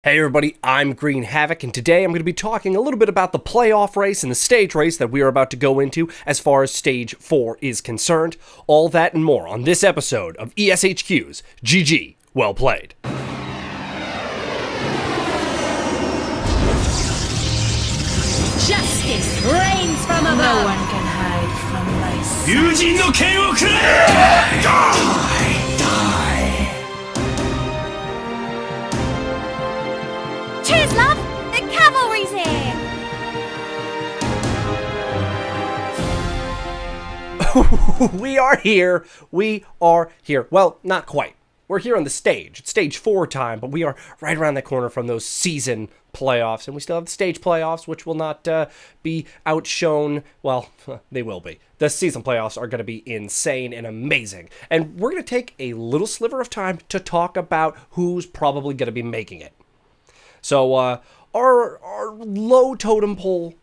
Hey everybody, I'm Greenhavak, and today I'm going to be talking a little bit about the playoff race and the stage race that we are about to go into as far as Stage 4 is concerned. All that and more on this episode of ESHQ's GG Well Played. Justice reigns from above. No one can hide from my sight. Cheers, love! The cavalry's here! We are here. We are here. Well, not quite. We're here on the stage. It's Stage 4 time, but we are right around the corner from those season playoffs, and we still have the stage playoffs, which will not be outshone. Well, they will be. The season playoffs are going to be insane and amazing, and we're going to take a little sliver of time to talk about who's probably going to be making it. So, our low totem pole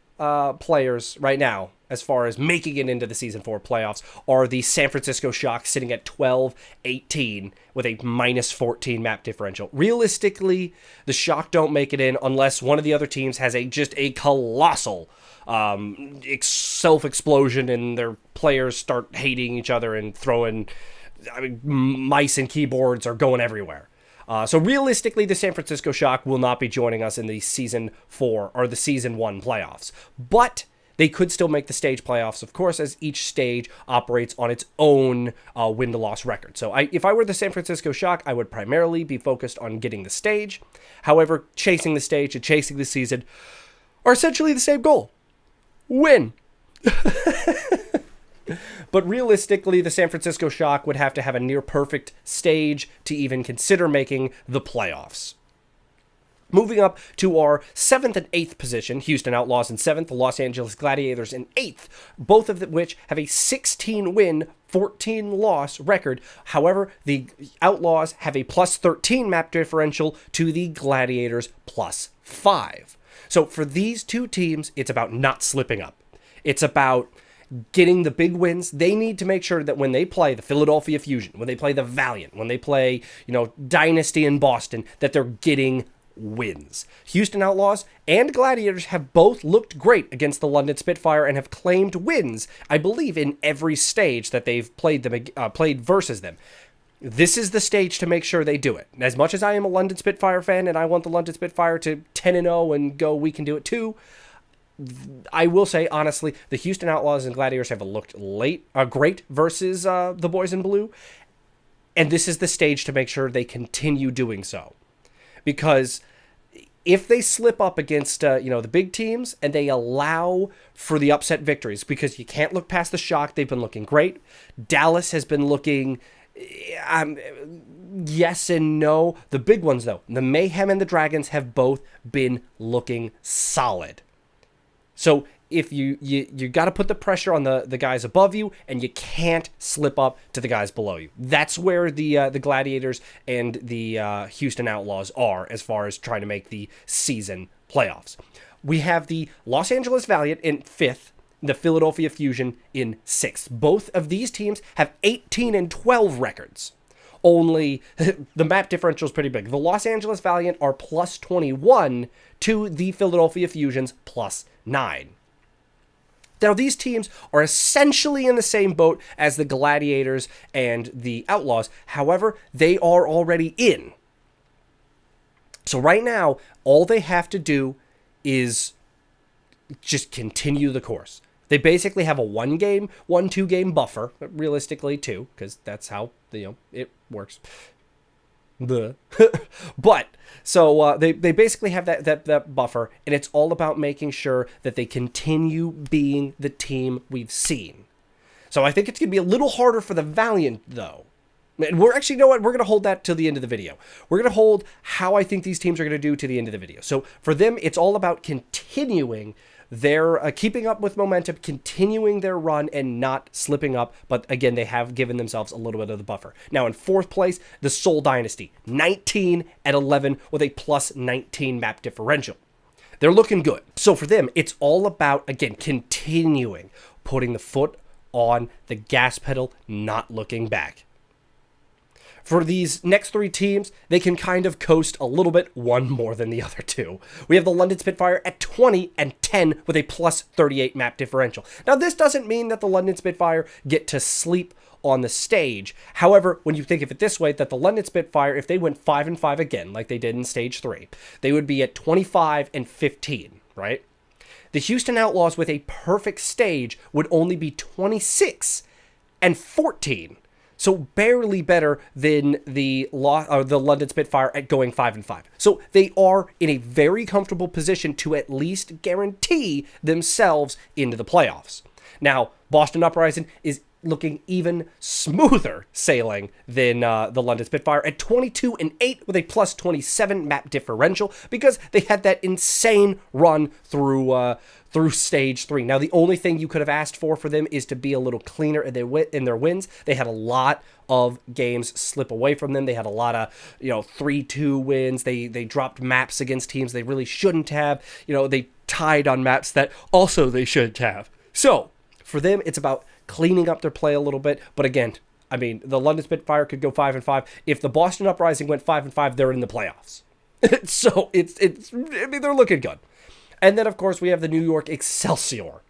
players right now, as far as making it into the Season 4 playoffs, are the San Francisco Shock sitting at 12-18 with a minus 14 map differential. Realistically, the Shock don't make it in unless one of the other teams has just a colossal self-explosion and their players start hating each other and throwing... mice and keyboards are going everywhere. So realistically, the San Francisco Shock will not be joining us in the Season 4 or the Season 1 playoffs. But they could still make the stage playoffs, of course, as each stage operates on its own win-to-loss record. So if I were the San Francisco Shock, I would primarily be focused on getting the stage. However, chasing the stage and chasing the season are essentially the same goal. Win! But realistically, the San Francisco Shock would have to have a near-perfect stage to even consider making the playoffs. Moving up to our 7th and 8th position, Houston Outlaws in 7th, the Los Angeles Gladiators in 8th, both of which have a 16-win, 14-loss record. However, the Outlaws have a plus 13 map differential to the Gladiators plus 5. So for these two teams, it's about not slipping up. It's about getting the big wins. They need to make sure that when they play the Philadelphia Fusion, when they play the Valiant, when they play, Dynasty in Boston, that they're getting wins. Houston Outlaws and Gladiators have both looked great against the London Spitfire and have claimed wins, I believe, in every stage that they've played versus them. This is the stage to make sure they do it. As much as I am a London Spitfire fan and I want the London Spitfire to 10-0 and go, we can do it too, I will say, honestly, the Houston Outlaws and Gladiators have looked great versus the boys in blue. And this is the stage to make sure they continue doing so. Because if they slip up against, the big teams and they allow for the upset victories, because you can't look past the Shock, they've been looking great. Dallas has been looking... yes and no. The big ones, though, the Mayhem and the Dragons have both been looking solid. So if you got to put the pressure on the guys above you, and you can't slip up to the guys below you. That's where the Gladiators and the Houston Outlaws are as far as trying to make the season playoffs. We have the Los Angeles Valiant in 5th, the Philadelphia Fusion in 6th. Both of these teams have 18-12 records. Only the map differential is pretty big. The Los Angeles Valiant are plus 21 to the Philadelphia Fusion's plus 9. Now, these teams are essentially in the same boat as the Gladiators and the Outlaws. However, they are already in. So right now, all they have to do is just continue the course. They basically have a 1-2 game buffer, realistically 2, because that's how it works. But so they basically have that buffer, and it's all about making sure that they continue being the team we've seen. So I think it's gonna be a little harder for the Valiant, though. And we're actually, we're going to hold that till the end of the video. We're going to hold how I think these teams are going to do to the end of the video. So for them, it's all about continuing their keeping up with momentum, continuing their run, and not slipping up. But again, they have given themselves a little bit of the buffer. Now in 4th place, the Seoul Dynasty, 19-11 with a plus 19 map differential. They're looking good. So for them, it's all about, again, continuing, putting the foot on the gas pedal, not looking back. For these next three teams, they can kind of coast a little bit, one more than the other two. We have the London Spitfire at 20 and 10 with a plus 38 map differential. Now, this doesn't mean that the London Spitfire get to sleep on the stage. However, when you think of it this way, that the London Spitfire, if they went 5 and 5 again, like they did in stage 3, they would be at 25 and 15, right? The Houston Outlaws with a perfect stage would only be 26 and 14. So barely better than the London Spitfire at going 5 and 5. So they are in a very comfortable position to at least guarantee themselves into the playoffs. Now, Boston Uprising is looking even smoother sailing than the London Spitfire at 22 and 8 with a plus 27 map differential because they had that insane run through stage 3. Now, the only thing you could have asked for them is to be a little cleaner in their wins. They had a lot of games slip away from them. They had a lot of 3-2 wins. They dropped maps against teams they really shouldn't have. They tied on maps that also they shouldn't have. So for them, it's about cleaning up their play a little bit. But again, I mean, the London Spitfire could go 5 and 5. If the Boston Uprising went 5 and 5, they're in the playoffs. So they're looking good. And then, of course, we have the New York Excelsior,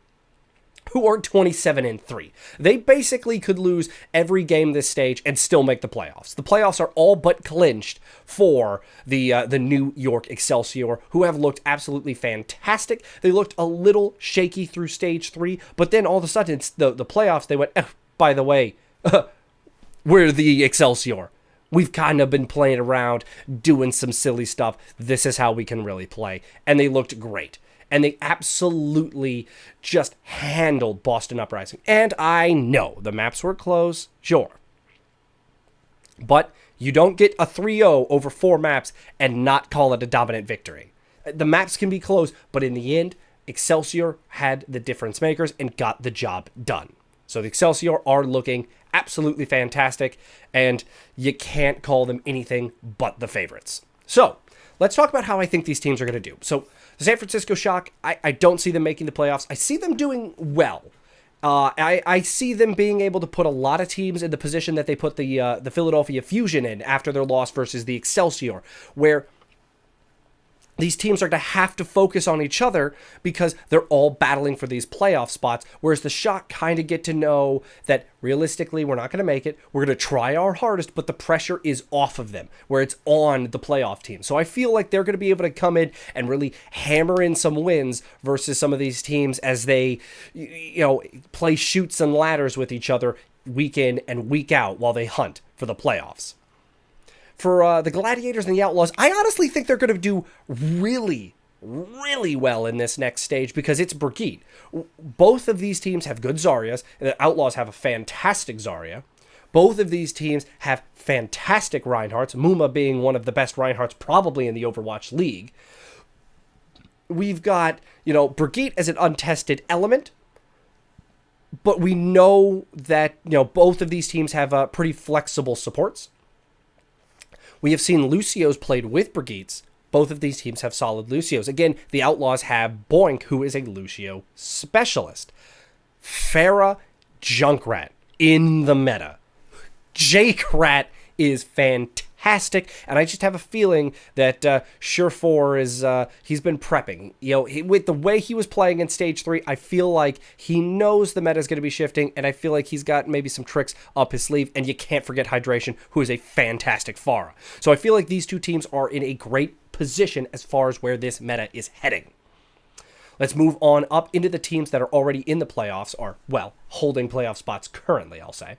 who are 27 and 3. They basically could lose every game this stage and still make the playoffs. The playoffs are all but clinched for the New York Excelsior, who have looked absolutely fantastic. They looked a little shaky through stage 3, but then all of a sudden, it's the playoffs, they went, by the way, we're the Excelsior. We've kind of been playing around, doing some silly stuff. This is how we can really play. And they looked great. And they absolutely just handled Boston Uprising. And I know the maps were close, sure. But you don't get a 3-0 over 4 maps and not call it a dominant victory. The maps can be close, but in the end, Excelsior had the difference makers and got the job done. So the Excelsior are looking absolutely fantastic, and you can't call them anything but the favorites. So let's talk about how I think these teams are going to do. So the San Francisco Shock, I don't see them making the playoffs. I see them doing well. I see them being able to put a lot of teams in the position that they put the Philadelphia Fusion in after their loss versus the Excelsior, where these teams are going to have to focus on each other because they're all battling for these playoff spots, whereas the Shock kind of get to know that realistically we're not going to make it. We're going to try our hardest, but the pressure is off of them, where it's on the playoff team. So I feel like they're going to be able to come in and really hammer in some wins versus some of these teams as they play chutes and ladders with each other week in and week out while they hunt for the playoffs. For the Gladiators and the Outlaws, I honestly think they're going to do really, really well in this next stage because it's Brigitte. Both of these teams have good Zaryas. The Outlaws have a fantastic Zarya. Both of these teams have fantastic Reinhardts, Muma being one of the best Reinhardts probably in the Overwatch League. We've got, Brigitte as an untested element, but we know that, both of these teams have pretty flexible supports. We have seen Lucios played with Brigitte's. Both of these teams have solid Lucios. Again, the Outlaws have Boink, who is a Lucio specialist. Pharah, Junkrat in the meta. Jake Rat is fantastic, and I just have a feeling that Surefour is he's been prepping. With the way he was playing in stage 3, I feel like he knows the meta is going to be shifting, and I feel like he's got maybe some tricks up his sleeve. And you can't forget Hydration, who is a fantastic Pharah. So I feel like these two teams are in a great position as far as where this meta is heading. Let's move on up into the teams that are already in the playoffs, or, holding playoff spots currently, I'll say.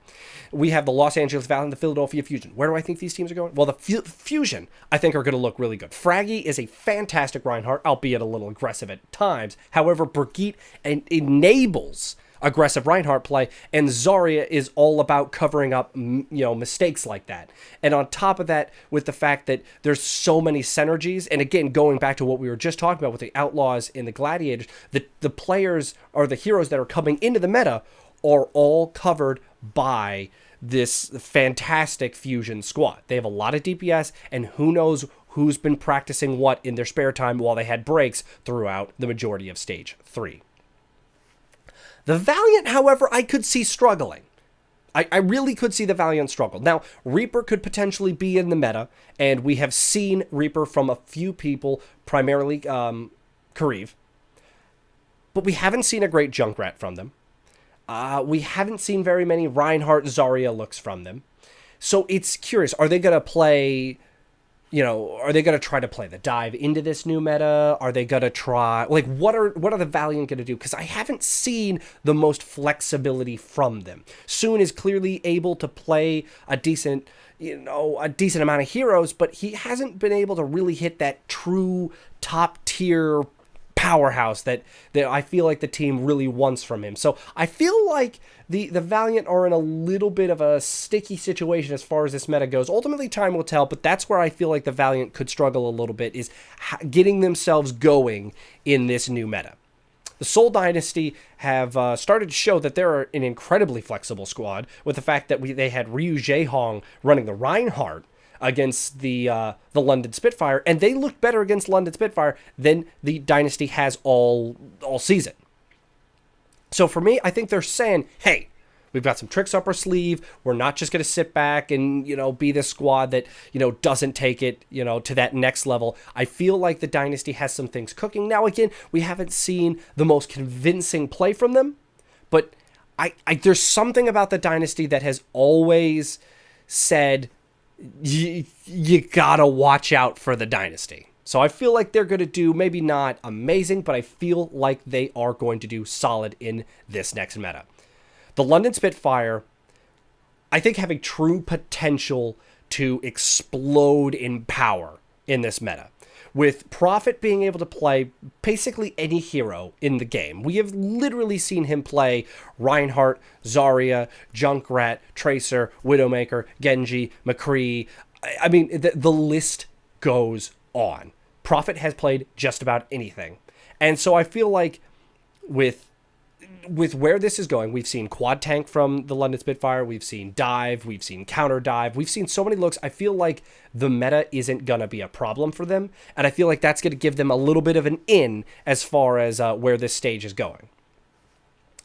We have the Los Angeles Valiant and the Philadelphia Fusion. Where do I think these teams are going? Well, the Fusion, I think, are going to look really good. Fraggy is a fantastic Reinhardt, albeit a little aggressive at times. However, Brigitte enables aggressive Reinhardt play, and Zarya is all about covering up, mistakes like that. And on top of that, with the fact that there's so many synergies, and again, going back to what we were just talking about with the Outlaws and the Gladiators, the players or the heroes that are coming into the meta are all covered by this fantastic Fusion squad. They have a lot of DPS, and who knows who's been practicing what in their spare time while they had breaks throughout the majority of stage 3. The Valiant, however, I could see struggling. I really could see the Valiant struggle. Now, Reaper could potentially be in the meta, and we have seen Reaper from a few people, primarily Kariv. But we haven't seen a great Junkrat from them. We haven't seen very many Reinhardt, Zarya looks from them. So it's curious. Are they going to play... are they going to try to play the dive into this new meta? Are they going to try... what are the Valiant going to do? Because I haven't seen the most flexibility from them. Soon is clearly able to play a decent amount of heroes, but he hasn't been able to really hit that true top-tier powerhouse that I feel like the team really wants from him. So I feel like the Valiant are in a little bit of a sticky situation as far as this meta goes. Ultimately, time will tell, but that's where I feel like the Valiant could struggle a little bit, is getting themselves going in this new meta. The Seoul Dynasty have started to show that they're an incredibly flexible squad, with the fact that they had Ryu Jaehong running the Reinhardt against the London Spitfire, and they looked better against London Spitfire than the Dynasty has all season. So for me, I think they're saying, hey, we've got some tricks up our sleeve. We're not just going to sit back and, be the squad that, doesn't take it, to that next level. I feel like the Dynasty has some things cooking. Now, again, we haven't seen the most convincing play from them, but I there's something about the Dynasty that has always said, you gotta watch out for the Dynasty. So I feel like they're going to do maybe not amazing, but I feel like they are going to do solid in this next meta. The London Spitfire, I think, have a true potential to explode in power in this meta. With Prophet being able to play basically any hero in the game. We have literally seen him play Reinhardt, Zarya, Junkrat, Tracer, Widowmaker, Genji, McCree. I mean, the list goes on. Prophet has played just about anything. And so I feel like with where this is going, we've seen quad tank from the London Spitfire, we've seen dive, we've seen counter dive, we've seen so many looks. I feel like the meta isn't going to be a problem for them, and I feel like that's going to give them a little bit of an in as far as where this stage is going.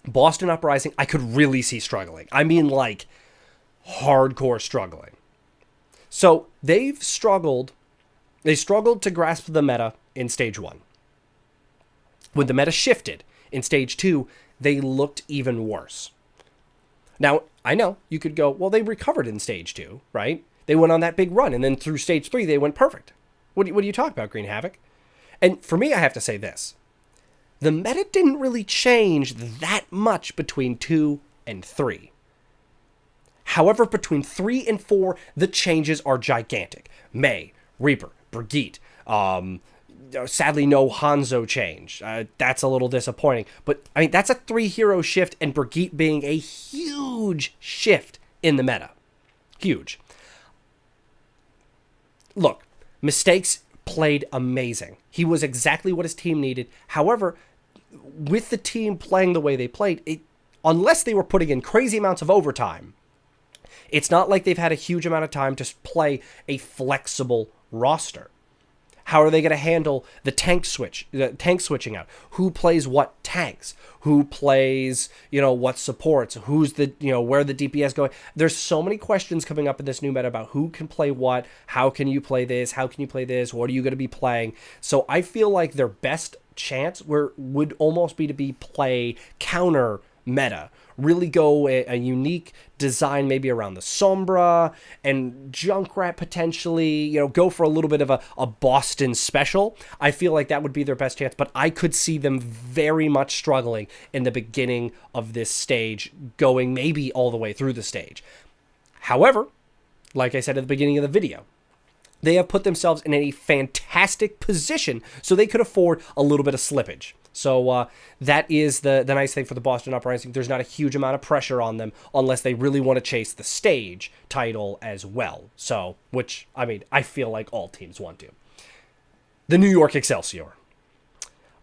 Boston Uprising, I could really see struggling. I mean, like, hardcore struggling. So they struggled to grasp the meta in stage 1. When the meta shifted in stage 2, they looked even worse. Now, I know you could go, well, they recovered in stage 2, right? They went on that big run, and then through stage 3, they went perfect. What do you talk about, Greenhavak? And for me, I have to say this. The meta didn't really change that much between 2 and 3. However, between 3 and 4, the changes are gigantic. Mei, Reaper, Brigitte, sadly, no Hanzo change. That's a little disappointing. But, I mean, that's a 3-hero shift, and Brigitte being a huge shift in the meta. Huge. Look, Mistakes played amazing. He was exactly what his team needed. However, with the team playing the way they played, unless they were putting in crazy amounts of overtime, it's not like they've had a huge amount of time to play a flexible roster. How are they going to handle the tank switching out? Who plays what tanks? Who plays, what supports? Who's the, where the DPS going? There's so many questions coming up in this new meta about who can play what, how can you play this, how can you play this, what are you going to be playing? So I feel like their best chance would almost be to play counter meta. Really go a unique design maybe around the Sombra and Junkrat potentially, go for a little bit of a Boston special. I feel like that would be their best chance, but I could see them very much struggling in the beginning of this stage, going maybe all the way through the stage. However, like I said at the beginning of the video, they have put themselves in a fantastic position so they could afford a little bit of slippage. So that is the nice thing for the Boston Uprising. There's not a huge amount of pressure on them unless they really want to chase the stage title as well. So, which, I mean, I feel like all teams want to. The New York Excelsior.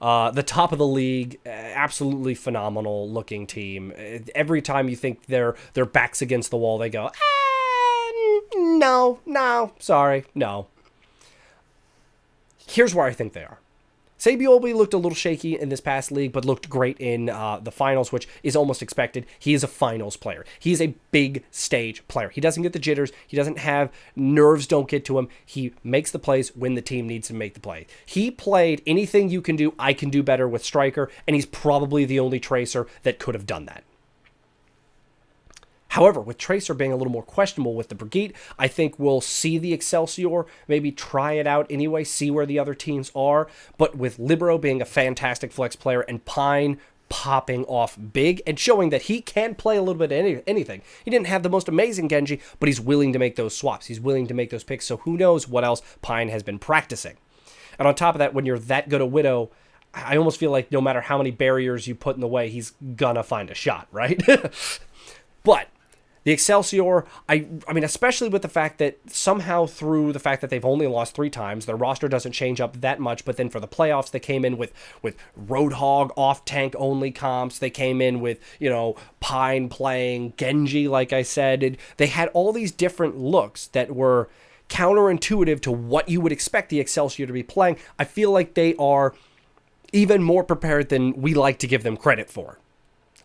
The top of the league, absolutely phenomenal looking team. Every time you think their back's against the wall, they go, no, sorry, no. Here's where I think they are. Sabiolbe looked a little shaky in this past league, but looked great in the finals, which is almost expected. He is a finals player. He is a big stage player. He doesn't get the jitters. He doesn't have nerves don't get to him. He makes the plays when the team needs to make the play. He played anything you can do, I can do better with Striker, and he's probably the only Tracer that could have done that. However, with Tracer being a little more questionable with the Brigitte, I think we'll see the Excelsior, maybe try it out anyway, see where the other teams are. But with Libero being a fantastic flex player and Pine popping off big and showing that he can play a little bit of anything. He didn't have the most amazing Genji, but he's willing to make those swaps. He's willing to make those picks, so who knows what else Pine has been practicing. And on top of that, when you're that good a Widow, I almost feel like no matter how many barriers you put in the way, he's gonna find a shot, right? But the Excelsior, I mean, especially with the fact that somehow through the fact that they've only lost 3 times, their roster doesn't change up that much, but then for the playoffs, they came in with Roadhog off-tank only comps. They came in with, Pine playing Genji, like I said. And they had all these different looks that were counterintuitive to what you would expect the Excelsior to be playing. I feel like they are even more prepared than we like to give them credit for.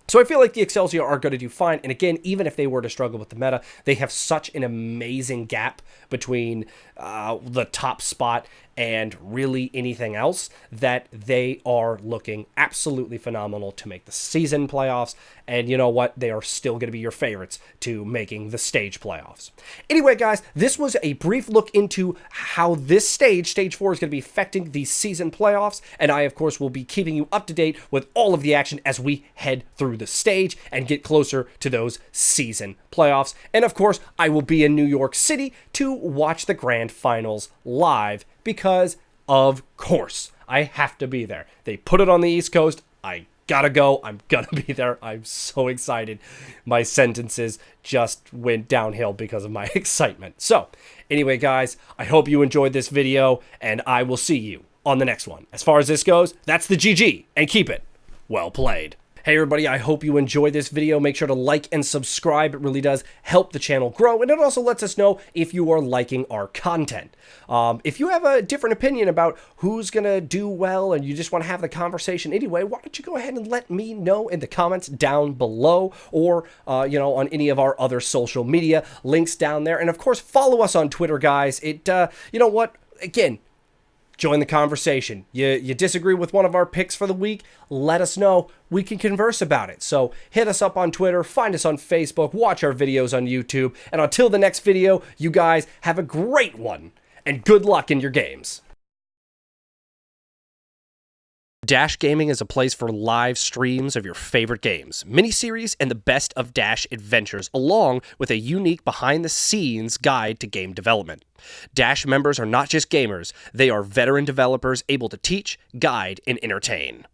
So I feel like the Excelsior are going to do fine. And again, even if they were to struggle with the meta, they have such an amazing gap between the top spot and really anything else that they are looking absolutely phenomenal to make the season playoffs. And you know what? They are still going to be your favorites to making the stage playoffs. Anyway, guys, this was a brief look into how this stage 4, is going to be affecting the season playoffs. And I, of course, will be keeping you up to date with all of the action as we head through the stage and get closer to those season playoffs. And of course, I will be in New York City to watch the grand finals live because, of course, I have to be there. They put it on the East Coast. I gotta go. I'm gonna be there. I'm so excited. My sentences just went downhill because of my excitement. So, anyway, guys, I hope you enjoyed this video, and I will see you on the next one. As far as this goes, that's the GG, and keep it well played. Hey everybody, I hope you enjoyed this video. Make sure to like and subscribe. It really does help the channel grow, and it also lets us know if you are liking our content. If you have a different opinion about who's gonna do well and you just want to have the conversation anyway, why don't you go ahead and let me know in the comments down below, or on any of our other social media links down there. And of course, follow us on Twitter, guys. You know what? Again, join the conversation. You disagree with one of our picks for the week, let us know. We can converse about it. So hit us up on Twitter, find us on Facebook, watch our videos on YouTube, and until the next video, you guys have a great one, and good luck in your games. Dash Gaming is a place for live streams of your favorite games, miniseries, and the best of Dash adventures, along with a unique behind-the-scenes guide to game development. Dash members are not just gamers, they are veteran developers able to teach, guide, and entertain.